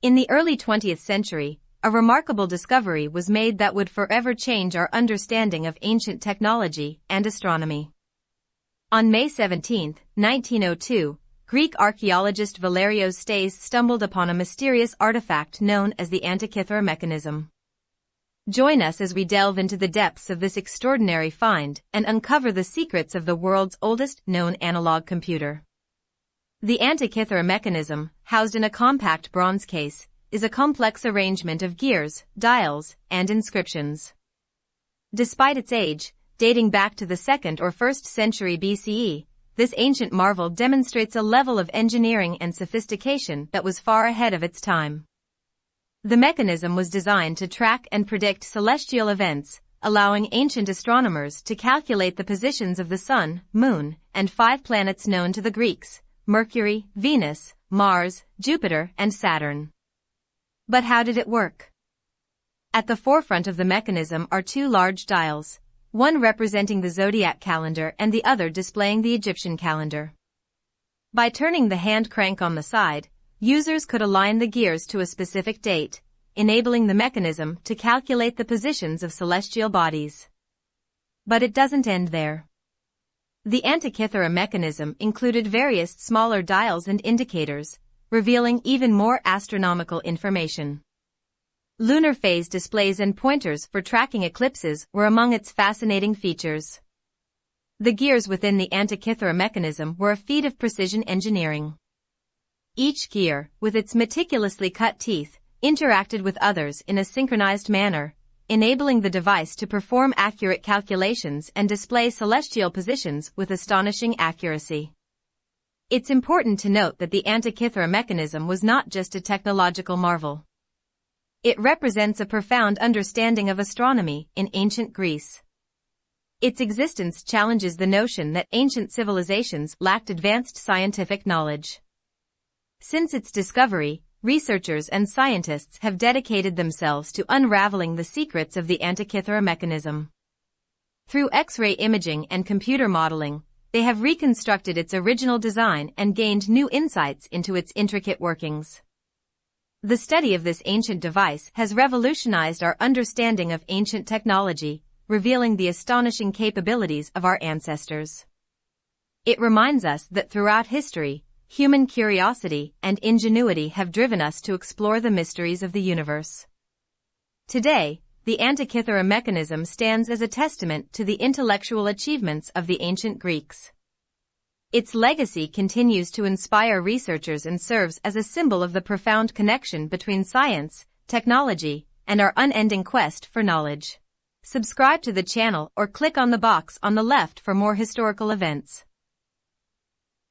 In the early 20th century, a remarkable discovery was made that would forever change our understanding of ancient technology and astronomy. On May 17, 1902, Greek archaeologist Valerios Stais stumbled upon a mysterious artifact known as the Antikythera mechanism. Join us as we delve into the depths of this extraordinary find and uncover the secrets of the world's oldest known analog computer. The Antikythera mechanism, housed in a compact bronze case, is a complex arrangement of gears, dials, and inscriptions. Despite its age, dating back to the 2nd or 1st century BCE, this ancient marvel demonstrates a level of engineering and sophistication that was far ahead of its time. The mechanism was designed to track and predict celestial events, allowing ancient astronomers to calculate the positions of the Sun, Moon, and 5 planets known to the Greeks: Mercury, Venus, Mars, Jupiter, and Saturn. But how did it work? At the forefront of the mechanism are 2 large dials, one representing the zodiac calendar and the other displaying the Egyptian calendar. By turning the hand crank on the side, users could align the gears to a specific date, enabling the mechanism to calculate the positions of celestial bodies. But it doesn't end there. The Antikythera mechanism included various smaller dials and indicators, revealing even more astronomical information. Lunar phase displays and pointers for tracking eclipses were among its fascinating features. The gears within the Antikythera mechanism were a feat of precision engineering. Each gear, with its meticulously cut teeth, interacted with others in a synchronized manner, enabling the device to perform accurate calculations and display celestial positions with astonishing accuracy. It's important to note that the Antikythera mechanism was not just a technological marvel. It represents a profound understanding of astronomy in ancient Greece. Its existence challenges the notion that ancient civilizations lacked advanced scientific knowledge. Since its discovery, researchers and scientists have dedicated themselves to unraveling the secrets of the Antikythera mechanism. Through X-ray imaging and computer modeling, they have reconstructed its original design and gained new insights into its intricate workings. The study of this ancient device has revolutionized our understanding of ancient technology, revealing the astonishing capabilities of our ancestors. It reminds us that throughout history, human curiosity and ingenuity have driven us to explore the mysteries of the universe. Today, the Antikythera mechanism stands as a testament to the intellectual achievements of the ancient Greeks. Its legacy continues to inspire researchers and serves as a symbol of the profound connection between science, technology, and our unending quest for knowledge. Subscribe to the channel or click on the box on the left for more historical events.